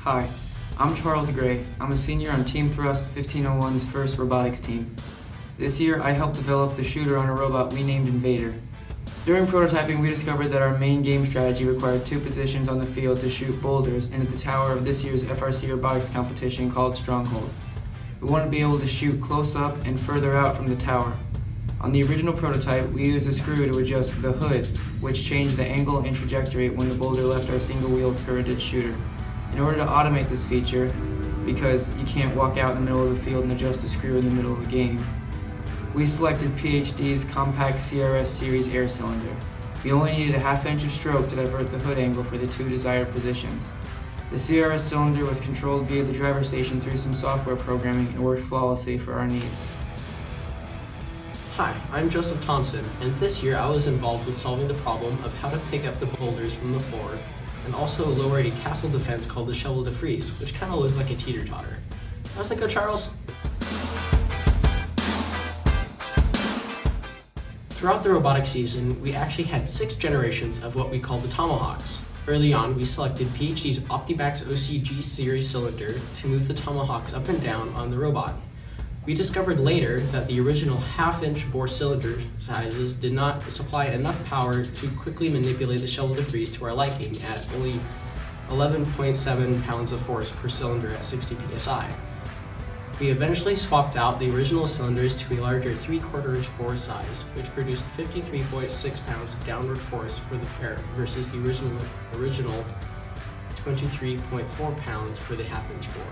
Hi, I'm Charles Gray. I'm a senior on Team Thrust 1501's first robotics team. This year, I helped develop the shooter on a robot we named Invader. During prototyping, we discovered that our main game strategy required two positions on the field to shoot boulders and at the tower of this year's FRC robotics competition called Stronghold. We wanted to be able to shoot close up and further out from the tower. On the original prototype, we used a screw to adjust the hood, which changed the angle and trajectory when the boulder left our single-wheel turreted shooter. In order to automate this feature, because you can't walk out in the middle of the field and adjust a screw in the middle of a game, we selected PhD's compact CRS series air cylinder. We only needed a half-inch of stroke to divert the hood angle for the two desired positions. The CRS cylinder was controlled via the driver station through some software programming and worked flawlessly for our needs. Hi, I'm Joseph Thompson, and this year I was involved with solving the problem of how to pick up the boulders from the floor and also lower a castle defense called the Shovel de Frise, which kind of looks like a teeter-totter. How's that go, Charles? Throughout the robotics season, we actually had 6 generations of what we call the Tomahawks. Early on, we selected PhD's OptiMax OCG series cylinder to move the Tomahawks up and down on the robot. We discovered later that the original half-inch bore cylinder sizes did not supply enough power to quickly manipulate the Shovel de Frise to our liking at only 11.7 pounds of force per cylinder at 60 psi. We eventually swapped out the original cylinders to a larger 3/4 inch bore size, which produced 53.6 pounds of downward force for the pair versus the original 23.4 pounds for the half-inch bore.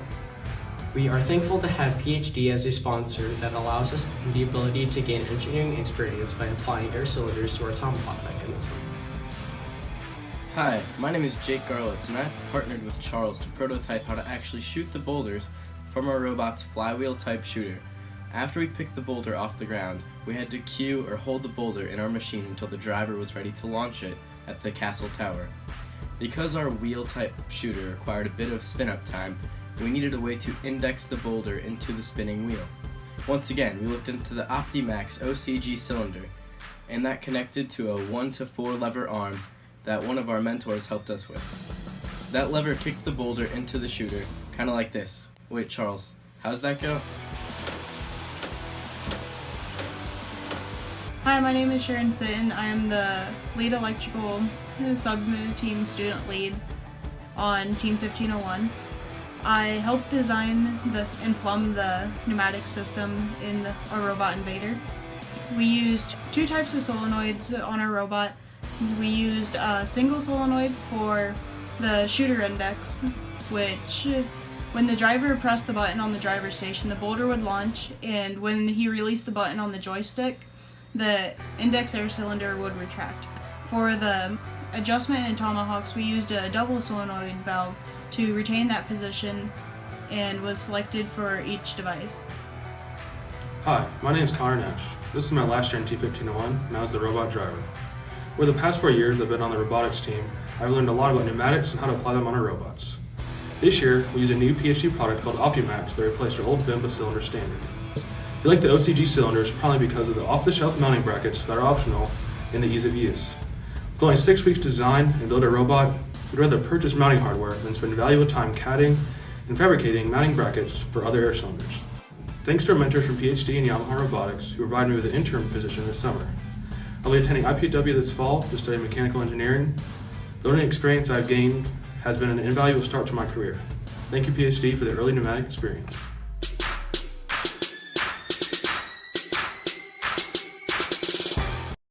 We are thankful to have PhD as a sponsor that allows us the ability to gain engineering experience by applying air cylinders to our Tomahawk mechanism. Hi, my name is Jake Garlits, and I've partnered with Charles to prototype how to actually shoot the boulders from our robot's flywheel-type shooter. After we picked the boulder off the ground, we had to cue or hold the boulder in our machine until the driver was ready to launch it at the castle tower. Because our wheel-type shooter required a bit of spin-up time, we needed a way to index the boulder into the spinning wheel. Once again, we looked into the OptiMax OCG cylinder, and that connected to a 1 to 4 lever arm that one of our mentors helped us with. That lever kicked the boulder into the shooter, kind of like this. Wait, Charles, how's that go? Hi, my name is Sharon Simon. I am the lead electrical sub-team student lead on Team 1501. I helped design and plumb the pneumatic system in our robot Invader. We used 2 types of solenoids on our robot. We used a single solenoid for the shooter index, which when the driver pressed the button on the driver station, the boulder would launch, and when he released the button on the joystick, the index air cylinder would retract. For the adjustment in Tomahawks, we used a double solenoid valve to retain that position and was selected for each device. Hi, my name is Carnage. This is my last year in T1501, and I was the robot driver. Over the past 4 years I've been on the robotics team, I've learned a lot about pneumatics and how to apply them on our robots. This year, we use a new PhD product called OptiMax that replaced our old Bimba cylinder standard. We like the OCG cylinders probably because of the off-the-shelf mounting brackets that are optional and the ease of use. With only 6 weeks to design and build a robot, we'd rather purchase mounting hardware than spend valuable time CADing and fabricating mounting brackets for other air cylinders. Thanks to our mentors from PhD and Yamaha Robotics who provided me with an intern position this summer. I'll be attending IPW this fall to study mechanical engineering. The learning experience I've gained has been an invaluable start to my career. Thank you, PhD, for the early pneumatic experience.